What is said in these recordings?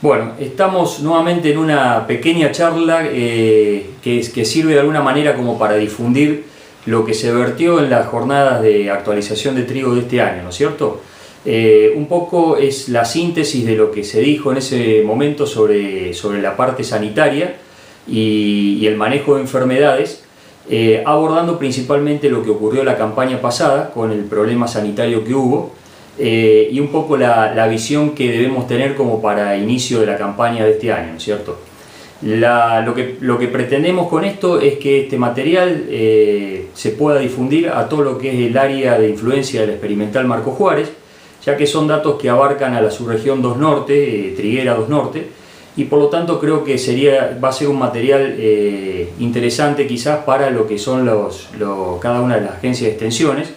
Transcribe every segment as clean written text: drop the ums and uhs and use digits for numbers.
Bueno, estamos nuevamente en una pequeña charla que sirve de alguna manera como para difundir lo que se vertió en las jornadas de actualización de trigo de este año, ¿no es cierto? Un poco es la síntesis de lo que se dijo en ese momento sobre la parte sanitaria y el manejo de enfermedades, abordando principalmente lo que ocurrió la campaña pasada con el problema sanitario que hubo, y un poco la visión que debemos tener como para inicio de la campaña de este año, ¿no es cierto? Lo que pretendemos con esto es que este material se pueda difundir a todo lo que es el área de influencia del experimental Marcos Juárez, ya que son datos que abarcan a la subregión 2 Norte, Triguera 2 Norte, y por lo tanto creo que va a ser un material interesante quizás para lo que son cada una de las agencias de extensiones,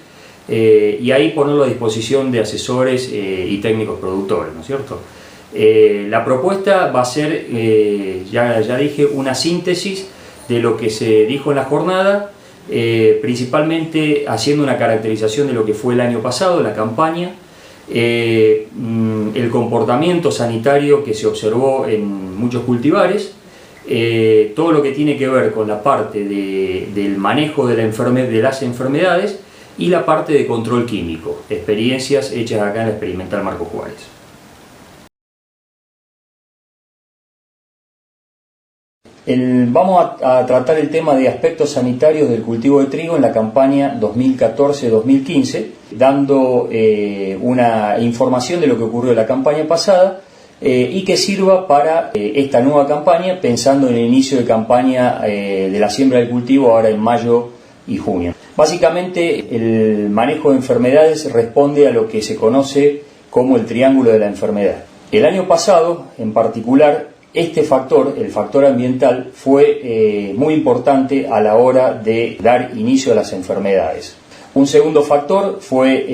y ahí ponerlo a disposición de asesores y técnicos productores, ¿no es cierto? La propuesta va a ser, ya dije, una síntesis de lo que se dijo en la jornada, principalmente haciendo una caracterización de lo que fue el año pasado, la campaña, el comportamiento sanitario que se observó en muchos cultivares, todo lo que tiene que ver con la parte del manejo de las enfermedades y la parte de control químico, experiencias hechas acá en el experimental Marcos Juárez. Vamos a tratar el tema de aspectos sanitarios del cultivo de trigo en la campaña 2014-2015, dando una información de lo que ocurrió en la campaña pasada y que sirva para esta nueva campaña, pensando en el inicio de campaña de la siembra del cultivo ahora en mayo y junio. Básicamente, el manejo de enfermedades responde a lo que se conoce como el triángulo de la enfermedad. El año pasado, en particular, este factor, el factor ambiental, fue muy importante a la hora de dar inicio a las enfermedades. Un segundo factor fue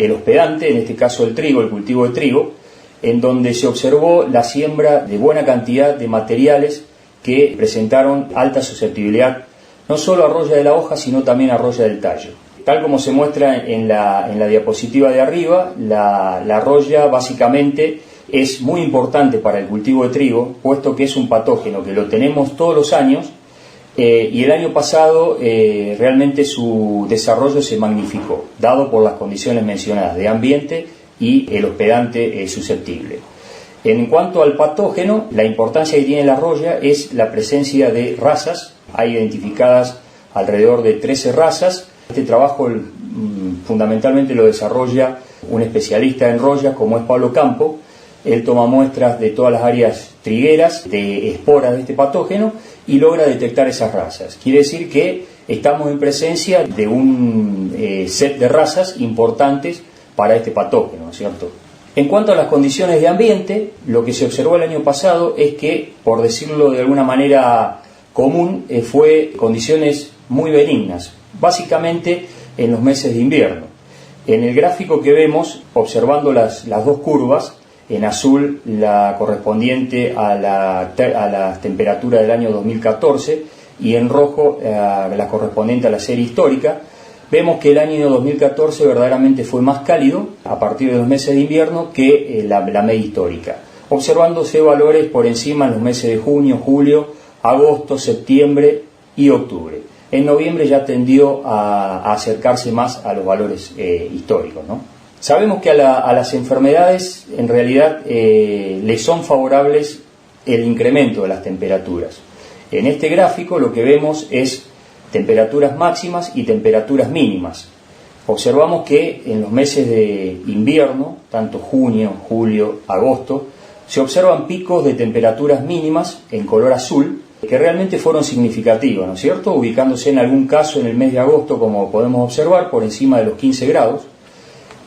el hospedante, en este caso el trigo, el cultivo de trigo, en donde se observó la siembra de buena cantidad de materiales que presentaron alta susceptibilidad no solo a roya de la hoja, sino también a roya del tallo. Tal como se muestra en la diapositiva de arriba, la roya básicamente es muy importante para el cultivo de trigo, puesto que es un patógeno que lo tenemos todos los años, y el año pasado realmente su desarrollo se magnificó, dado por las condiciones mencionadas de ambiente y el hospedante susceptible. En cuanto al patógeno, la importancia que tiene la roya es la presencia de razas. Hay identificadas alrededor de 13 razas. Este trabajo fundamentalmente lo desarrolla un especialista en roya como es Pablo Campo. Él toma muestras de todas las áreas trigueras de esporas de este patógeno y logra detectar esas razas. Quiere decir que estamos en presencia de un set de razas importantes para este patógeno, ¿no es cierto? En cuanto a las condiciones de ambiente, lo que se observó el año pasado es que, por decirlo de alguna manera común, fue condiciones muy benignas, básicamente en los meses de invierno. En el gráfico que vemos, observando las dos curvas, en azul la correspondiente a la temperatura del año 2014 y en rojo la correspondiente a la serie histórica, vemos que el año 2014 verdaderamente fue más cálido a partir de los meses de invierno que la media histórica, observándose valores por encima en los meses de junio, julio, agosto, septiembre y octubre. En noviembre ya tendió a acercarse más a los valores históricos, ¿no? Sabemos que a las enfermedades en realidad les son favorables el incremento de las temperaturas. En este gráfico lo que vemos es temperaturas máximas y temperaturas mínimas. Observamos que en los meses de invierno, tanto junio, julio, agosto, se observan picos de temperaturas mínimas en color azul que realmente fueron significativas, ¿no es cierto? Ubicándose en algún caso en el mes de agosto, como podemos observar, por encima de los 15 grados,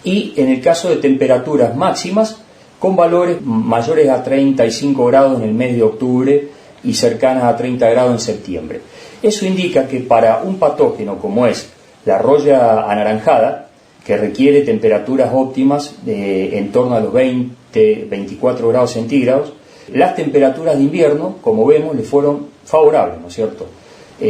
y en el caso de temperaturas máximas con valores mayores a 35 grados en el mes de octubre y cercanas a 30 grados en septiembre. Eso indica que para un patógeno como es la roya anaranjada, que requiere temperaturas óptimas en torno a los 20-24 grados centígrados, las temperaturas de invierno, como vemos, le fueron favorables, ¿no es cierto?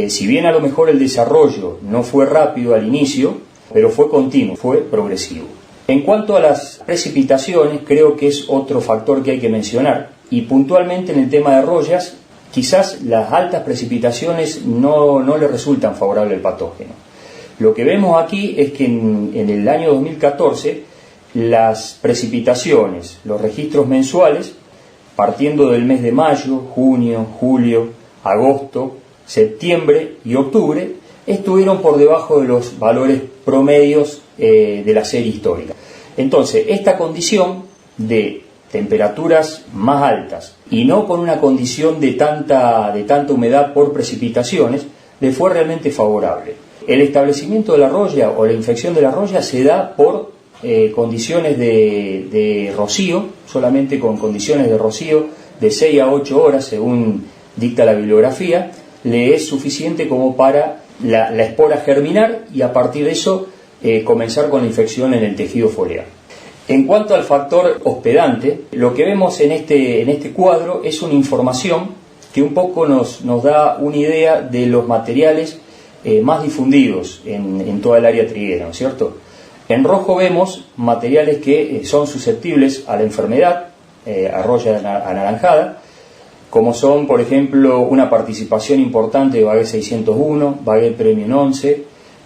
Si bien a lo mejor el desarrollo no fue rápido al inicio, pero fue continuo, fue progresivo. En cuanto a las precipitaciones, creo que es otro factor que hay que mencionar. y puntualmente en el tema de rollas, quizás las altas precipitaciones no le resultan favorables al patógeno. Lo que vemos aquí es que en el año 2014 las precipitaciones, los registros mensuales, partiendo del mes de mayo, junio, julio, agosto, septiembre y octubre, estuvieron por debajo de los valores promedios de la serie histórica. Entonces, esta condición de temperaturas más altas y no con una condición de tanta humedad por precipitaciones, le fue realmente favorable. El establecimiento de la roya o la infección de la roya se da por condiciones de rocío, solamente con condiciones de rocío de 6 a 8 horas, según dicta la bibliografía, le es suficiente como para la espora germinar y a partir de eso comenzar con la infección en el tejido foliar. En cuanto al factor hospedante, lo que vemos en este cuadro es una información que un poco nos da una idea de los materiales más difundidos en toda el área triguera, ¿no es cierto? En rojo vemos materiales que son susceptibles a la enfermedad, a roya anaranjada, como son, por ejemplo, una participación importante de Baguette 601, Baguette Premium 11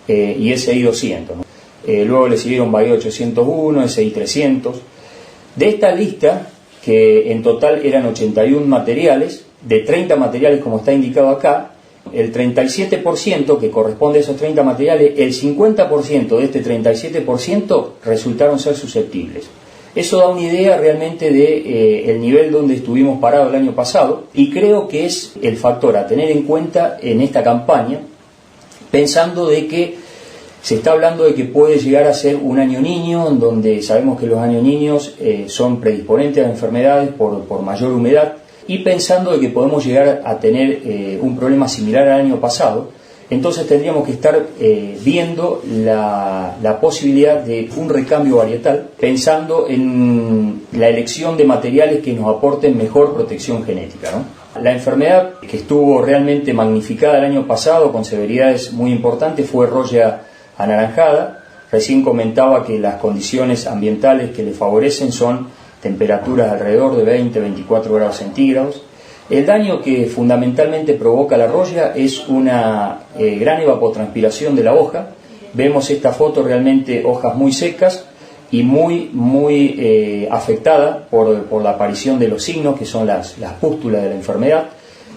y SI 200, ¿no? Luego le siguieron Baguette 801, SI 300. De esta lista, que en total eran 81 materiales, de 30 materiales como está indicado acá, el 37% que corresponde a esos 30 materiales, el 50% de este 37% resultaron ser susceptibles. Eso da una idea realmente de el nivel donde estuvimos parados el año pasado, y creo que es el factor a tener en cuenta en esta campaña, pensando de que se está hablando de que puede llegar a ser un año niño, en donde sabemos que los años niños son predisponentes a enfermedades por mayor humedad, y pensando de que podemos llegar a tener un problema similar al año pasado. Entonces tendríamos que estar viendo la posibilidad de un recambio varietal, pensando en la elección de materiales que nos aporten mejor protección genética, ¿no? La enfermedad que estuvo realmente magnificada el año pasado con severidades muy importantes fue roya anaranjada. Recién comentaba que las condiciones ambientales que le favorecen son temperaturas alrededor de 20-24 grados centígrados. El daño que fundamentalmente provoca la roya es una gran evapotranspiración de la hoja. Vemos esta foto, realmente hojas muy secas y muy afectada por la aparición de los signos, que son las pústulas de la enfermedad,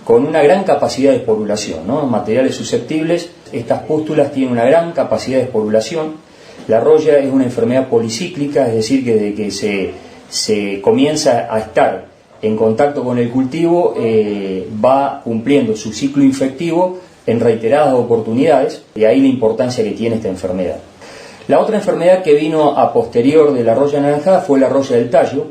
con una gran capacidad de esporulación, ¿no? En materiales susceptibles, estas pústulas tienen una gran capacidad de esporulación. La roya es una enfermedad policíclica, es decir, que desde que se comienza a estar en contacto con el cultivo, va cumpliendo su ciclo infectivo en reiteradas oportunidades, y ahí la importancia que tiene esta enfermedad. La otra enfermedad que vino a posterior de la roya anaranjada fue la roya del tallo.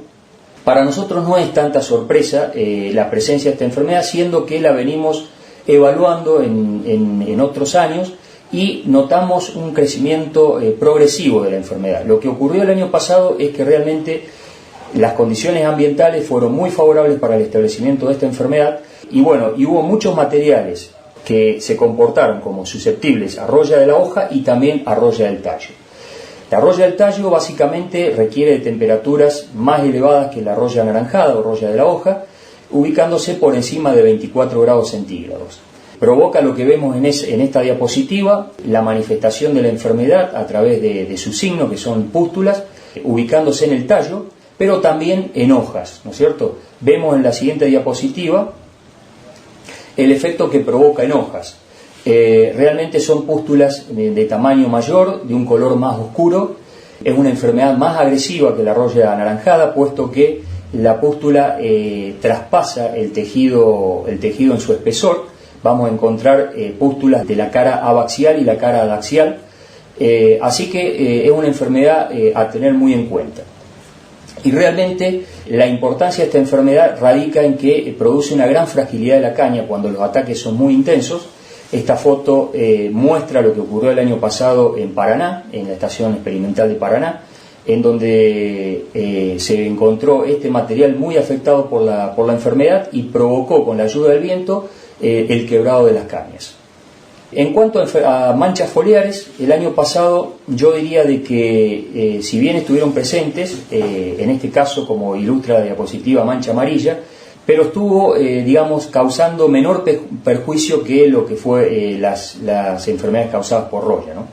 Para nosotros no es tanta sorpresa la presencia de esta enfermedad, siendo que la venimos evaluando en otros años y notamos un crecimiento progresivo de la enfermedad. Lo que ocurrió el año pasado es que realmente las condiciones ambientales fueron muy favorables para el establecimiento de esta enfermedad, y bueno, y hubo muchos materiales que se comportaron como susceptibles a roya de la hoja y también a roya del tallo. La roya del tallo básicamente requiere de temperaturas más elevadas que la roya anaranjada o roya de la hoja, ubicándose por encima de 24 grados centígrados. Provoca lo que vemos en esta diapositiva, la manifestación de la enfermedad a través de sus signos, que son pústulas, ubicándose en el tallo, pero también en hojas, ¿no es cierto? Vemos en la siguiente diapositiva el efecto que provoca en hojas. Realmente son pústulas de tamaño mayor, de un color más oscuro. Es una enfermedad más agresiva que la roya anaranjada, puesto que la pústula traspasa el tejido en su espesor. Vamos a encontrar pústulas de la cara abaxial y la cara adaxial. Así que es una enfermedad a tener muy en cuenta. Y realmente la importancia de esta enfermedad radica en que produce una gran fragilidad de la caña cuando los ataques son muy intensos. Esta foto muestra lo que ocurrió el año pasado en Paraná, en la estación experimental de Paraná, en donde se encontró este material muy afectado por la enfermedad y provocó, con la ayuda del viento, el quebrado de las cañas. En cuanto a manchas foliares, el año pasado yo diría de que si bien estuvieron presentes, en este caso como ilustra la diapositiva mancha amarilla, pero estuvo, digamos, causando menor perjuicio que lo que fue las enfermedades causadas por roya, ¿no?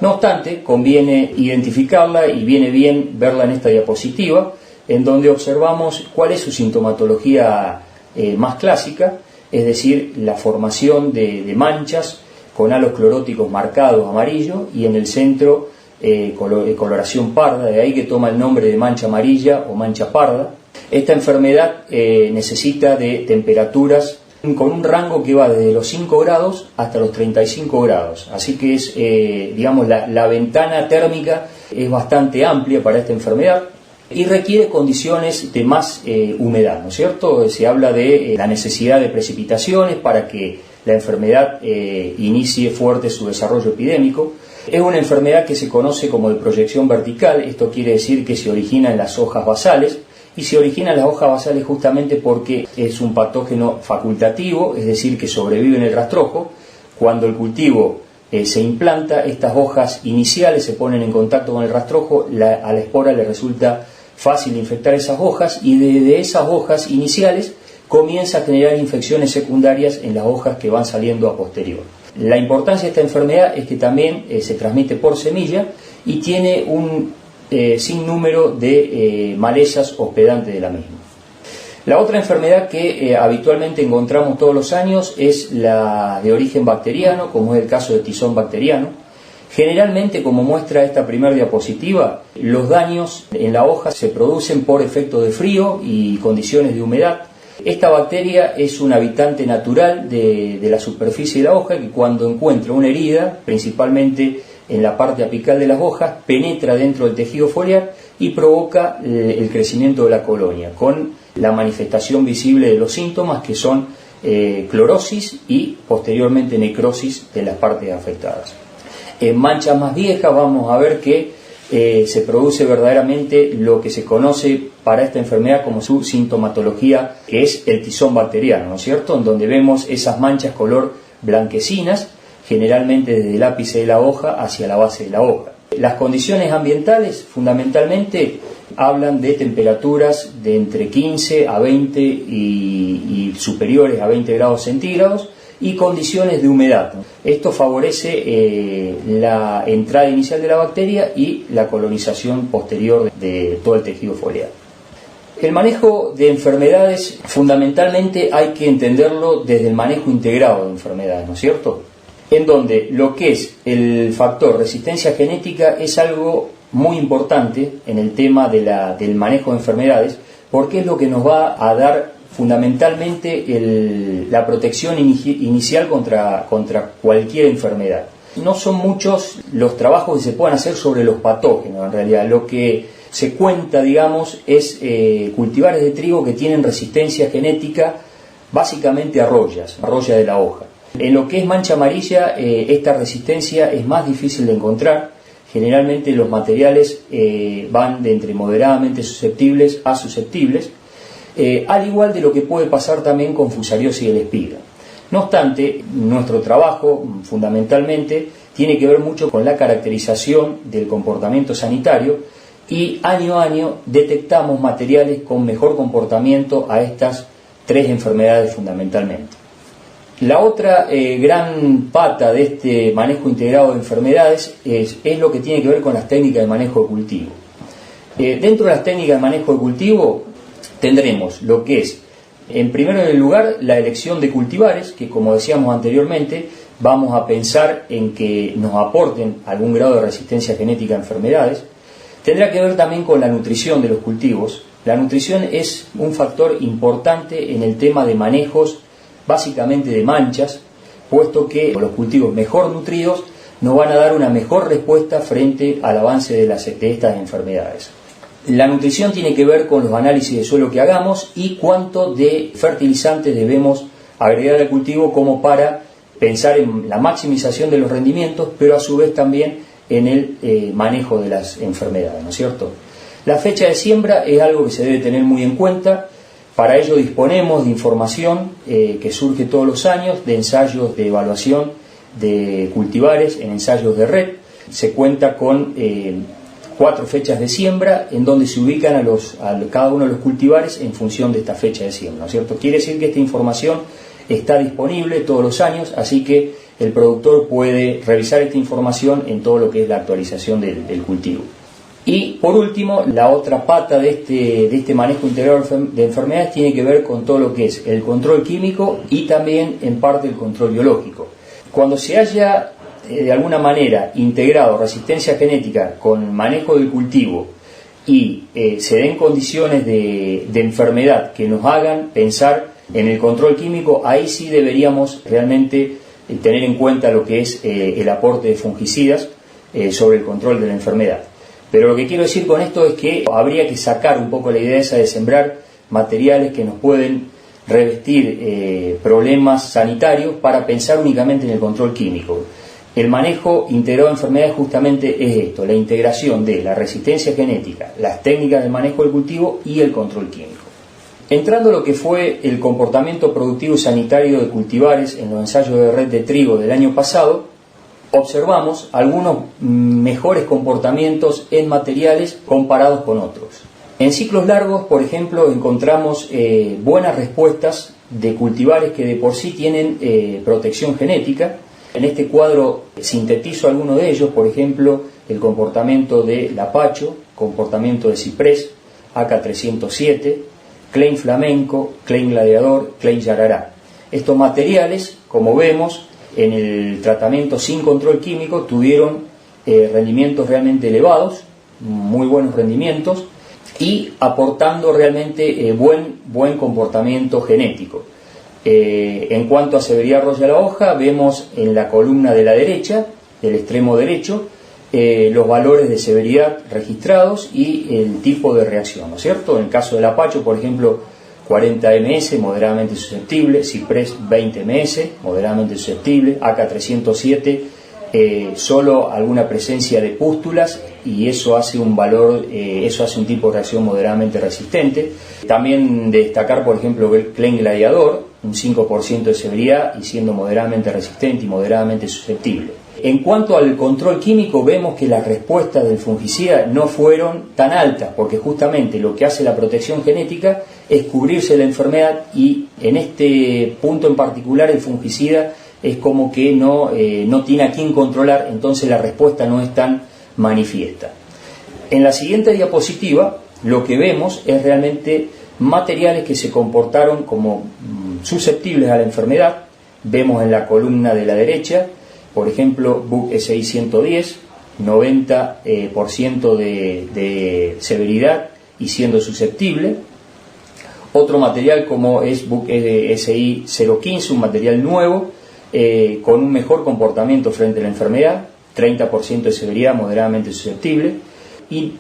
No obstante, conviene identificarla y viene bien verla en esta diapositiva, en donde observamos cuál es su sintomatología más clásica, es decir, la formación de manchas con halos cloróticos marcados amarillo y en el centro coloración parda, de ahí que toma el nombre de mancha amarilla o mancha parda. Esta enfermedad necesita de temperaturas con un rango que va desde los 5 grados hasta los 35 grados, así que es, digamos, la ventana térmica es bastante amplia para esta enfermedad y requiere condiciones de más humedad, ¿no es cierto? Se habla de la necesidad de precipitaciones para que la enfermedad inicie fuerte su desarrollo epidémico. Es una enfermedad que se conoce como de proyección vertical, esto quiere decir que se origina en las hojas basales, y se origina en las hojas basales justamente porque es un patógeno facultativo, es decir, que sobrevive en el rastrojo. Cuando el cultivo se implanta, estas hojas iniciales se ponen en contacto con el rastrojo, a la espora le resulta fácil infectar esas hojas y de esas hojas iniciales comienza a generar infecciones secundarias en las hojas que van saliendo a posterior. La importancia de esta enfermedad es que también se transmite por semilla y tiene un sinnúmero de malezas hospedantes de la misma. La otra enfermedad que habitualmente encontramos todos los años es la de origen bacteriano, como es el caso de tizón bacteriano. Generalmente, como muestra esta primera diapositiva, los daños en la hoja se producen por efecto de frío y condiciones de humedad. Esta bacteria es un habitante natural de la superficie de la hoja que cuando encuentra una herida, principalmente en la parte apical de las hojas, penetra dentro del tejido foliar y provoca el crecimiento de la colonia, con la manifestación visible de los síntomas que son clorosis y posteriormente necrosis de las partes afectadas. En manchas más viejas vamos a ver que se produce verdaderamente lo que se conoce para esta enfermedad como su sintomatología, que es el tizón bacteriano, ¿no es cierto?, en donde vemos esas manchas color blanquecinas, generalmente desde el ápice de la hoja hacia la base de la hoja. Las condiciones ambientales fundamentalmente hablan de temperaturas de entre 15 a 20 y superiores a 20 grados centígrados y condiciones de humedad. Esto favorece la entrada inicial de la bacteria y la colonización posterior de todo el tejido foliar. El manejo de enfermedades fundamentalmente hay que entenderlo desde el manejo integrado de enfermedades, ¿no es cierto?, en donde lo que es el factor resistencia genética es algo muy importante en el tema del manejo de enfermedades, porque es lo que nos va a dar fundamentalmente la protección inicial contra cualquier enfermedad. No son muchos los trabajos que se puedan hacer sobre los patógenos, en realidad. Lo que se cuenta, digamos, es cultivares de trigo que tienen resistencia genética básicamente a roya de la hoja. En lo que es mancha amarilla, esta resistencia es más difícil de encontrar. Generalmente los materiales van de entre moderadamente susceptibles a susceptibles, al igual de lo que puede pasar también con fusariosis de la espiga. No obstante, nuestro trabajo fundamentalmente tiene que ver mucho con la caracterización del comportamiento sanitario y año a año detectamos materiales con mejor comportamiento a estas tres enfermedades fundamentalmente. La otra gran pata de este manejo integrado de enfermedades es lo que tiene que ver con las técnicas de manejo de cultivo. Dentro de las técnicas de manejo de cultivo tendremos lo que es, en primer lugar, la elección de cultivares, que como decíamos anteriormente, vamos a pensar en que nos aporten algún grado de resistencia genética a enfermedades. Tendrá que ver también con la nutrición de los cultivos. La nutrición es un factor importante en el tema de manejos básicamente de manchas, puesto que los cultivos mejor nutridos nos van a dar una mejor respuesta frente al avance de estas enfermedades. La nutrición tiene que ver con los análisis de suelo que hagamos y cuánto de fertilizantes debemos agregar al cultivo como para pensar en la maximización de los rendimientos, pero a su vez también en el manejo de las enfermedades, ¿no es cierto? La fecha de siembra es algo que se debe tener muy en cuenta. Para ello disponemos de información que surge todos los años, de ensayos de evaluación de cultivares en ensayos de red. Se cuenta con 4 fechas de siembra en donde se ubican a cada uno de los cultivares en función de esta fecha de siembra, ¿no es cierto? Quiere decir que esta información está disponible todos los años, así que el productor puede revisar esta información en todo lo que es la actualización del cultivo. Y por último, la otra pata de este manejo integrado de enfermedades tiene que ver con todo lo que es el control químico y también en parte el control biológico. Cuando se haya de alguna manera integrado resistencia genética con manejo del cultivo y se den condiciones de enfermedad que nos hagan pensar en el control químico, ahí sí deberíamos realmente tener en cuenta lo que es el aporte de fungicidas sobre el control de la enfermedad. Pero lo que quiero decir con esto es que habría que sacar un poco la idea esa de sembrar materiales que nos pueden revestir problemas sanitarios para pensar únicamente en el control químico. El manejo integrado de enfermedades justamente es esto, la integración de la resistencia genética, las técnicas de manejo del cultivo y el control químico. Entrando a lo que fue el comportamiento productivo y sanitario de cultivares en los ensayos de red de trigo del año pasado, observamos algunos mejores comportamientos en materiales comparados con otros. En ciclos largos, por ejemplo, encontramos buenas respuestas de cultivares que de por sí tienen protección genética. En este cuadro sintetizo algunos de ellos, por ejemplo, el comportamiento de lapacho, comportamiento de ciprés, AK307, Klein flamenco, Klein gladiador, Klein yarará. Estos materiales, como vemos, en el tratamiento sin control químico tuvieron rendimientos realmente elevados, muy buenos rendimientos, y aportando realmente buen comportamiento genético. En cuanto a severidad roya a la hoja, vemos en la columna de la derecha, del extremo derecho, los valores de severidad registrados y el tipo de reacción, ¿no es cierto? En el caso del apacho, por ejemplo, 40 ms, moderadamente susceptible, ciprés 20 ms, moderadamente susceptible, AK307, solo alguna presencia de pústulas y eso hace un tipo de reacción moderadamente resistente. También destacar, por ejemplo, el Klein gladiador, un 5% de severidad y siendo moderadamente resistente y moderadamente susceptible. En cuanto al control químico, vemos que las respuestas del fungicida no fueron tan altas, porque justamente lo que hace la protección genética es cubrirse la enfermedad y en este punto en particular el fungicida es como que no tiene a quién controlar, entonces la respuesta no es tan manifiesta. En la siguiente diapositiva lo que vemos es realmente materiales que se comportaron como susceptibles a la enfermedad. Vemos en la columna de la derecha, por ejemplo, Buck SI 110, 90% de severidad y siendo susceptible. Otro material como es Buck SI 015, un material nuevo, con un mejor comportamiento frente a la enfermedad, 30% de severidad, moderadamente susceptible. Y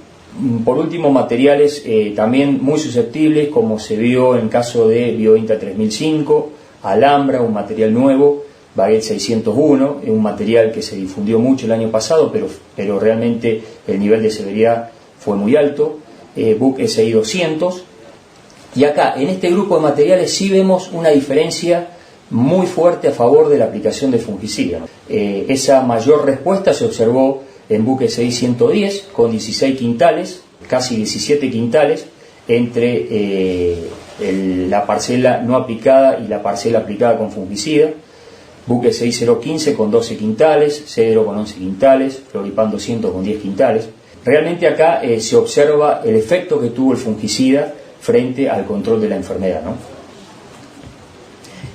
por último, materiales también muy susceptibles, como se vio en caso de Biovinta 3005, Alhambra, un material nuevo, Baguette 601, es un material que se difundió mucho el año pasado, pero realmente el nivel de severidad fue muy alto, Buck SI 200. Y acá, en este grupo de materiales, sí vemos una diferencia muy fuerte a favor de la aplicación de fungicida. Esa mayor respuesta se observó en Buck SI 110, con 16 quintales, casi 17 quintales, entre la parcela no aplicada y la parcela aplicada con fungicida. Buck SI 015 con 12 quintales, Cedro con 11 quintales, Floripan 200 con 10 quintales. Realmente acá se observa el efecto que tuvo el fungicida frente al control de la enfermedad, ¿no?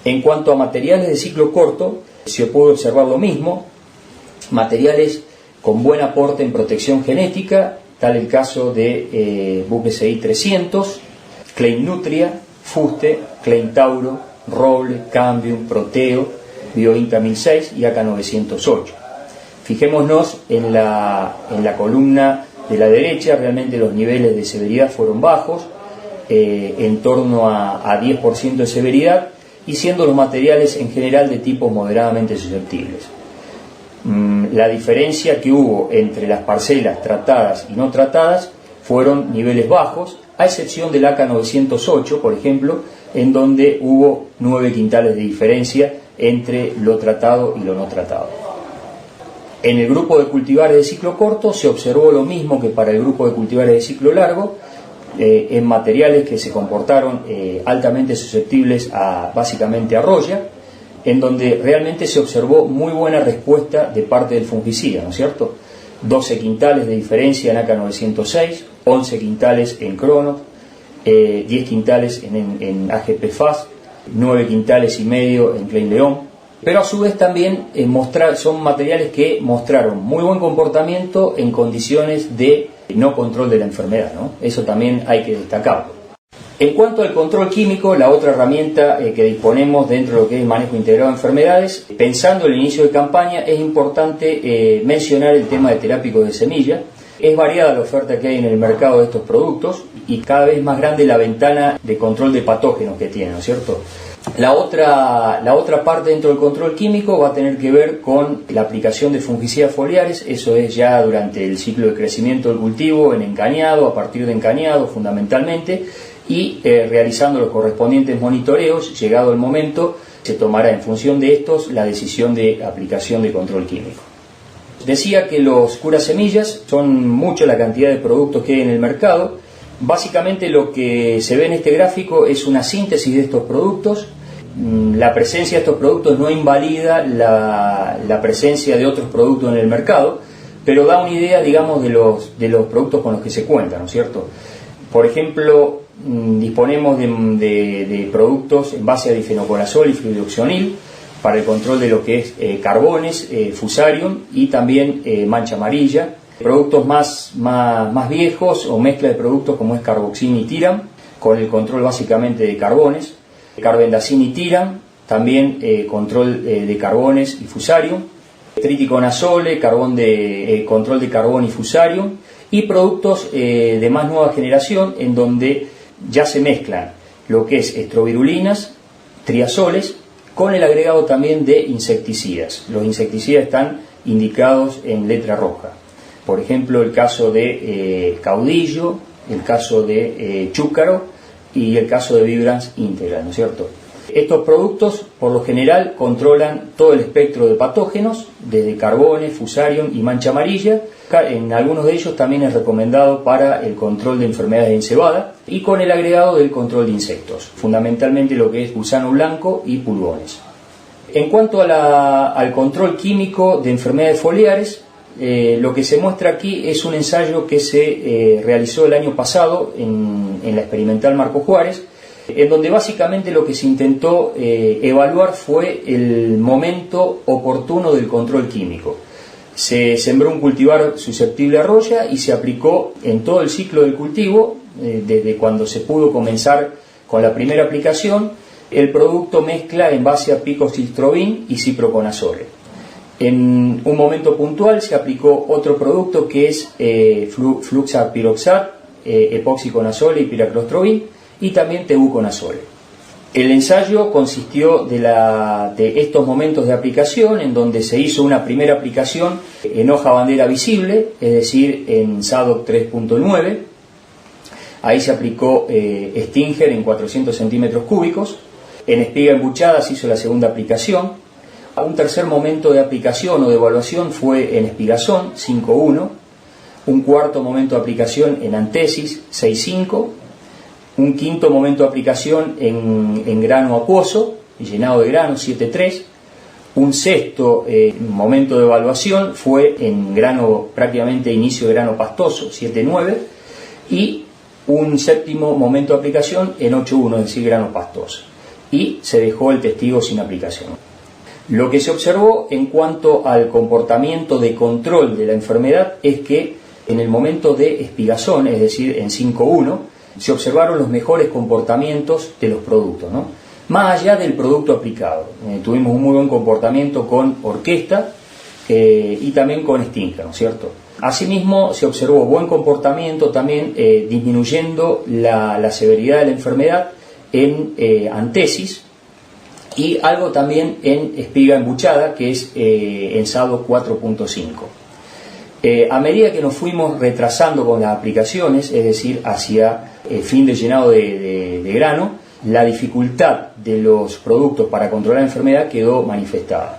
En cuanto a materiales de ciclo corto, se puede observar lo mismo, materiales con buen aporte en protección genética, tal el caso de Buck SI 300, Klein Nutria, Fuste, Klein Tauro, Roble, Cambium, Proteo, Biovinta 1006 y AK 908. Fijémonos en la columna de la derecha, realmente los niveles de severidad fueron bajos, en torno a 10% de severidad, y siendo los materiales en general de tipos moderadamente susceptibles. La diferencia que hubo entre las parcelas tratadas y no tratadas fueron niveles bajos, a excepción del AK 908, por ejemplo, en donde hubo 9 quintales de diferencia entre lo tratado y lo no tratado. En el grupo de cultivares de ciclo corto se observó lo mismo que para el grupo de cultivares de ciclo largo, en materiales que se comportaron altamente susceptibles básicamente a roya, en donde realmente se observó muy buena respuesta de parte del fungicida, ¿no es cierto? 12 quintales de diferencia en AK906, 11 quintales en Cronos, 10 quintales en AGP FAS, 9 quintales y medio en Klein León. Pero a su vez también son materiales que mostraron muy buen comportamiento en condiciones de no control de la enfermedad, ¿no? Eso también hay que destacarlo. En cuanto al control químico, la otra herramienta que disponemos dentro de lo que es el manejo integrado de enfermedades, pensando el inicio de campaña, es importante mencionar el tema de terápicos de semilla. Es variada la oferta que hay en el mercado de estos productos y cada vez más grande la ventana de control de patógenos que tienen, ¿no es cierto? La otra parte dentro del control químico va a tener que ver con la aplicación de fungicidas foliares. Eso es ya durante el ciclo de crecimiento del cultivo, en encañado, a partir de encañado fundamentalmente, y realizando los correspondientes monitoreos. Llegado el momento, se tomará en función de estos la decisión de aplicación de control químico. Decía que los curasemillas son mucho la cantidad de productos que hay en el mercado. Básicamente lo que se ve en este gráfico es una síntesis de estos productos. La presencia de estos productos no invalida la presencia de otros productos en el mercado, pero da una idea, digamos, de los productos con los que se cuenta, ¿no es cierto? Por ejemplo, disponemos de productos en base a difenoconazol y fluidoxonil para el control de lo que es carbones, fusarium y también mancha amarilla. Productos más viejos o mezcla de productos como es carboxin y tiram, con el control básicamente de carbones, carbendazim y tiram, también control de carbones y fusarium, triticonazole, control de carbón y fusarium, y productos de más nueva generación en donde ya se mezclan lo que es estrovirulinas, triazoles, con el agregado también de insecticidas. Los insecticidas están indicados en letra roja. Por ejemplo, el caso de caudillo, el caso de chúcaro y el caso de Vibrance Integral, ¿no es cierto? Estos productos, por lo general, controlan todo el espectro de patógenos, desde carbones, fusarium y mancha amarilla. En algunos de ellos también es recomendado para el control de enfermedades en cebada y con el agregado del control de insectos, fundamentalmente lo que es gusano blanco y pulgones. En cuanto al control químico de enfermedades foliares, lo que se muestra aquí es un ensayo que se realizó el año pasado en la experimental Marco Juárez, en donde básicamente lo que se intentó evaluar fue el momento oportuno del control químico. Se sembró un cultivar susceptible a roya y se aplicó en todo el ciclo del cultivo, desde cuando se pudo comenzar con la primera aplicación, el producto mezcla en base a picosilstrobin y ciproconazole. En un momento puntual se aplicó otro producto que es fluxapiroxat, epoxiconazole y piraclostrobin, y también tebuconazole. El ensayo consistió de estos momentos de aplicación, en donde se hizo una primera aplicación en hoja bandera visible, es decir, en SADOC 3.9. Ahí se aplicó Stinger en 400 centímetros cúbicos. En espiga embuchada se hizo la segunda aplicación. Un tercer momento de aplicación o de evaluación fue en espigazón 5.1. Un cuarto momento de aplicación en antesis 6.5. Un quinto momento de aplicación en grano acuoso, llenado de grano 7.3. Un sexto momento de evaluación fue en grano, prácticamente inicio de grano pastoso, 7.9. Y un séptimo momento de aplicación en 8.1, es decir, grano pastoso. Y se dejó el testigo sin aplicación. Lo que se observó en cuanto al comportamiento de control de la enfermedad es que en el momento de espigazón, es decir, en 5.1, se observaron los mejores comportamientos de los productos, ¿no? Más allá del producto aplicado. Tuvimos un muy buen comportamiento con orquesta y también con Stinger, ¿no es cierto? Asimismo, se observó buen comportamiento también disminuyendo la severidad de la enfermedad en antesis y algo también en espiga embuchada, que es en SADOC 4.5. A medida que nos fuimos retrasando con las aplicaciones, es decir, hacia fin de llenado de grano, la dificultad de los productos para controlar la enfermedad quedó manifestada.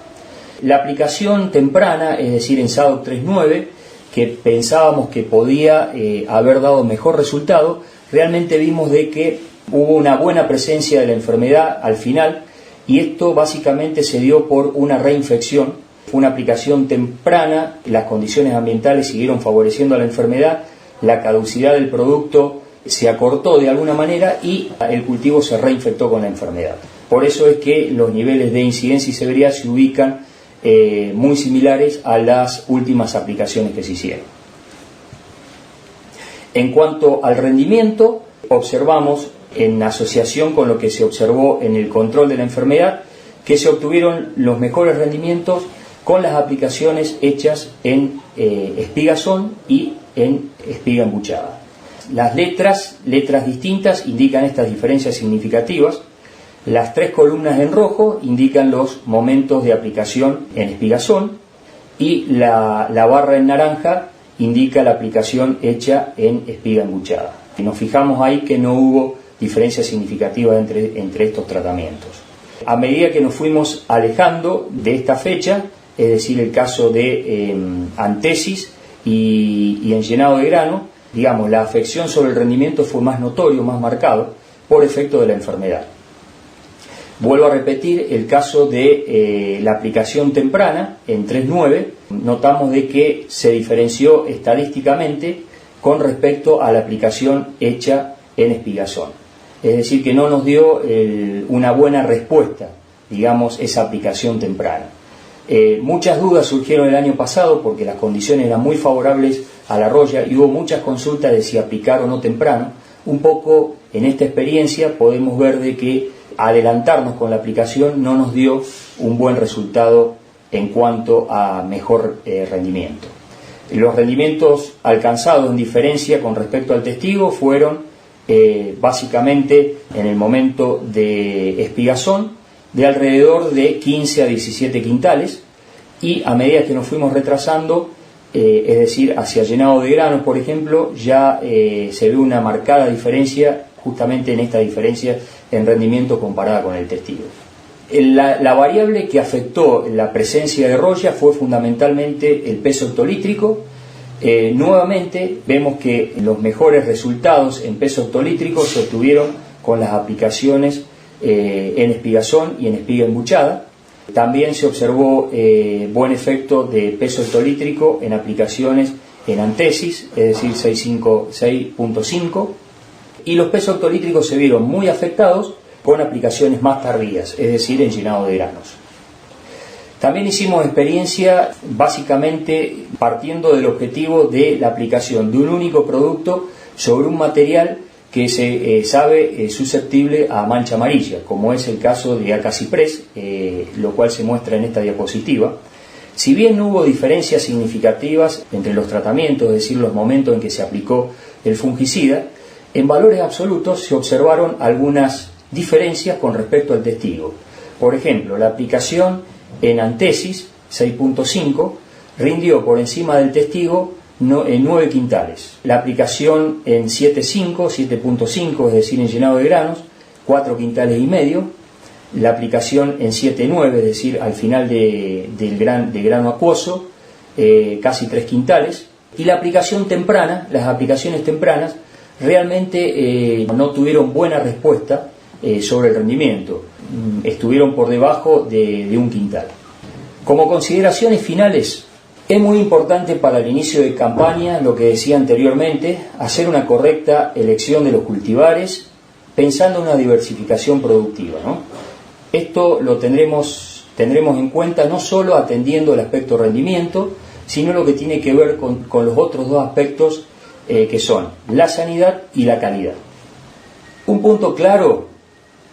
La aplicación temprana, es decir, en SADOC 3.9, que pensábamos que podía haber dado mejor resultado, realmente vimos de que hubo una buena presencia de la enfermedad al final, y esto básicamente se dio por una reinfección. Fue una aplicación temprana, las condiciones ambientales siguieron favoreciendo a la enfermedad, la caducidad del producto se acortó de alguna manera y el cultivo se reinfectó con la enfermedad. Por eso es que los niveles de incidencia y severidad se ubican muy similares a las últimas aplicaciones que se hicieron. En cuanto al rendimiento, observamos, en asociación con lo que se observó en el control de la enfermedad, que se obtuvieron los mejores rendimientos con las aplicaciones hechas en espigazón y en espiga embuchada. Las letras distintas indican estas diferencias significativas. Las 3 columnas en rojo indican los momentos de aplicación en espigazón y la barra en naranja indica la aplicación hecha en espiga embuchada. Y nos fijamos ahí que no hubo diferencias significativas entre estos tratamientos. A medida que nos fuimos alejando de esta fecha, es decir, el caso de antesis y en llenado de grano, digamos, la afección sobre el rendimiento fue más notorio, más marcado, por efecto de la enfermedad. Vuelvo a repetir el caso de la aplicación temprana en 3.9, notamos de que se diferenció estadísticamente con respecto a la aplicación hecha en espigazón. Es decir, que no nos dio una buena respuesta, digamos, esa aplicación temprana. Muchas dudas surgieron el año pasado porque las condiciones eran muy favorables a la roya y hubo muchas consultas de si aplicar o no temprano. Un poco en esta experiencia podemos ver de que adelantarnos con la aplicación no nos dio un buen resultado en cuanto a mejor rendimiento. Los rendimientos alcanzados en diferencia con respecto al testigo fueron básicamente en el momento de espigazón de alrededor de 15 a 17 quintales, y a medida que nos fuimos retrasando, es decir, hacia llenado de granos, por ejemplo, ya se ve una marcada diferencia justamente en esta diferencia en rendimiento comparada con el testigo. La variable que afectó la presencia de roya fue fundamentalmente el peso hectolítrico. Nuevamente vemos que los mejores resultados en peso hectolítrico se obtuvieron con las aplicaciones en espigazón y en espiga embuchada. También se observó buen efecto de peso hectolítrico en aplicaciones en antesis, es decir, 6.5, y los pesos hectolítricos se vieron muy afectados con aplicaciones más tardías, es decir, en llenado de granos. También hicimos experiencia básicamente partiendo del objetivo de la aplicación de un único producto sobre un material que se sabe susceptible a mancha amarilla, como es el caso de Acaciprés, lo cual se muestra en esta diapositiva. Si bien no hubo diferencias significativas entre los tratamientos, es decir, los momentos en que se aplicó el fungicida, en valores absolutos se observaron algunas diferencias con respecto al testigo. Por ejemplo, la aplicación en antesis, 6.5, rindió por encima del testigo en 9 quintales. La aplicación en 7.5, es decir, en llenado de granos, 4 quintales y medio. La aplicación en 7.9, es decir, al final de grano acuoso, casi 3 quintales. Y la aplicación temprana, las aplicaciones tempranas, realmente no tuvieron buena respuesta sobre el rendimiento. Estuvieron por debajo de 1 quintal. Como consideraciones finales, es muy importante para el inicio de campaña, lo que decía anteriormente, hacer una correcta elección de los cultivares, pensando en una diversificación productiva, ¿no? Esto lo tendremos en cuenta no solo atendiendo el aspecto rendimiento, sino lo que tiene que ver con los otros dos aspectos que son la sanidad y la calidad. Un punto claro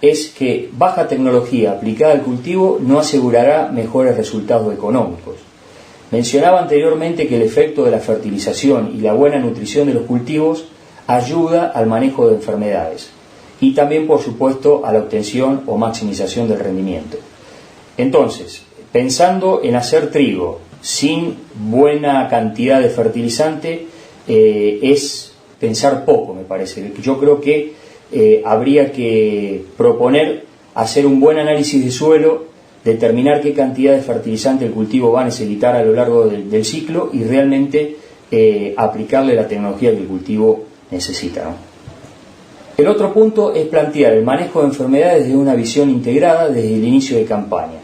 es que baja tecnología aplicada al cultivo no asegurará mejores resultados económicos. Mencionaba anteriormente que el efecto de la fertilización y la buena nutrición de los cultivos ayuda al manejo de enfermedades y también, por supuesto, a la obtención o maximización del rendimiento. Entonces, pensando en hacer trigo sin buena cantidad de fertilizante, es pensar poco, me parece. Yo creo que habría que proponer hacer un buen análisis de suelo, determinar qué cantidad de fertilizante el cultivo va a necesitar a lo largo del ciclo y realmente aplicarle la tecnología que el cultivo necesita, ¿no? El otro punto es plantear el manejo de enfermedades desde una visión integrada desde el inicio de campaña.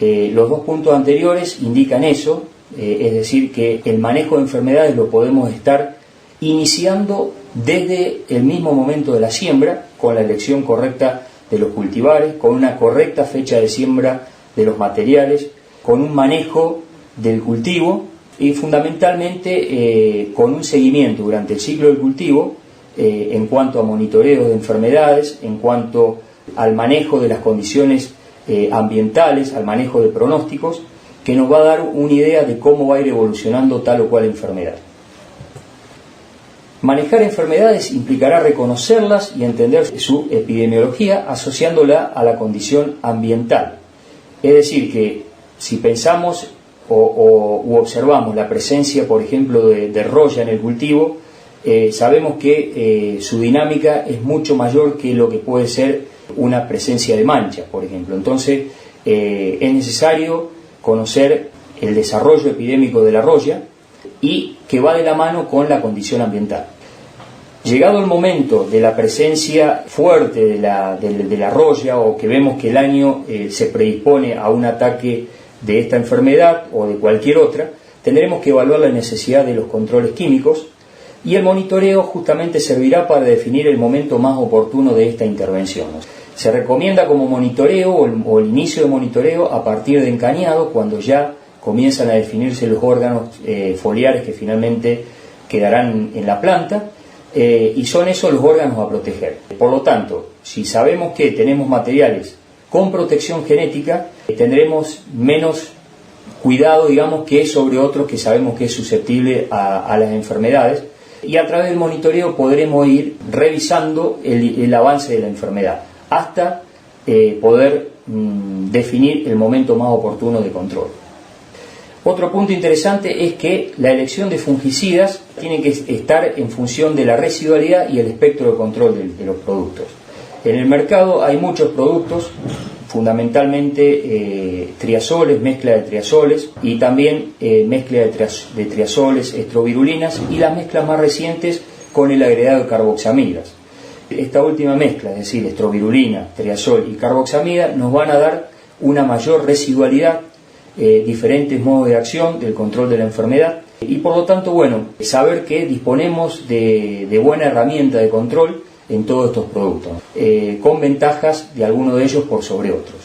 Los dos puntos anteriores indican eso, es decir, que el manejo de enfermedades lo podemos estar iniciando desde el mismo momento de la siembra, con la elección correcta de los cultivares, con una correcta fecha de siembra de los materiales, con un manejo del cultivo y fundamentalmente con un seguimiento durante el ciclo del cultivo en cuanto a monitoreo de enfermedades, en cuanto al manejo de las condiciones ambientales, al manejo de pronósticos, que nos va a dar una idea de cómo va a ir evolucionando tal o cual enfermedad. Manejar enfermedades implicará reconocerlas y entender su epidemiología asociándola a la condición ambiental. Es decir, que si pensamos u observamos la presencia, por ejemplo, de roya en el cultivo, sabemos que su dinámica es mucho mayor que lo que puede ser una presencia de manchas, por ejemplo. Entonces, es necesario conocer el desarrollo epidémico de la roya y que va de la mano con la condición ambiental. Llegado el momento de la presencia fuerte de la roya, o que vemos que el año se predispone a un ataque de esta enfermedad o de cualquier otra, tendremos que evaluar la necesidad de los controles químicos y el monitoreo justamente servirá para definir el momento más oportuno de esta intervención. Se recomienda como monitoreo o el inicio de monitoreo a partir de encañado, cuando ya comienzan a definirse los órganos foliares que finalmente quedarán en la planta, y son esos los órganos a proteger. Por lo tanto, si sabemos que tenemos materiales con protección genética, tendremos menos cuidado, digamos, que sobre otros que sabemos que es susceptible a las enfermedades, y a través del monitoreo podremos ir revisando el avance de la enfermedad hasta poder definir el momento más oportuno de control. Otro punto interesante es que la elección de fungicidas tiene que estar en función de la residualidad y el espectro de control de los productos. En el mercado hay muchos productos, fundamentalmente triazoles, mezcla de triazoles y también mezcla de triazoles, estrobirulinas y las mezclas más recientes con el agregado de carboxamidas. Esta última mezcla, es decir, estrovirulina, triazol y carboxamida, nos van a dar una mayor residualidad, diferentes modos de acción del control de la enfermedad y por lo tanto, bueno, saber que disponemos de buena herramienta de control en todos estos productos, con ventajas de algunos de ellos por sobre otros.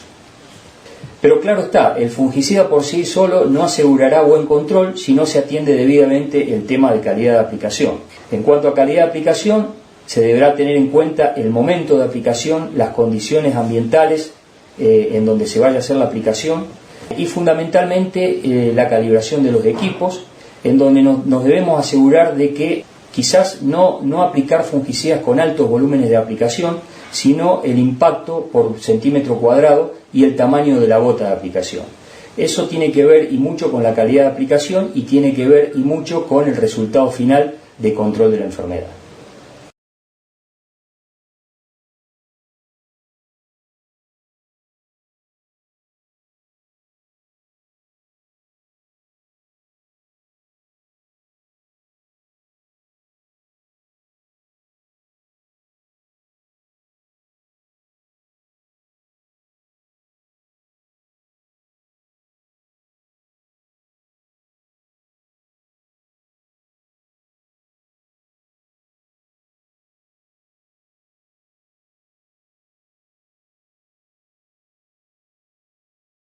Pero claro está, el fungicida por sí solo no asegurará buen control si no se atiende debidamente el tema de calidad de aplicación. En cuanto a calidad de aplicación, se deberá tener en cuenta el momento de aplicación, las condiciones ambientales en donde se vaya a hacer la aplicación y fundamentalmente la calibración de los equipos, en donde nos debemos asegurar de que quizás no aplicar fungicidas con altos volúmenes de aplicación, sino el impacto por centímetro cuadrado y el tamaño de la gota de aplicación. Eso tiene que ver y mucho con la calidad de aplicación y tiene que ver y mucho con el resultado final de control de la enfermedad.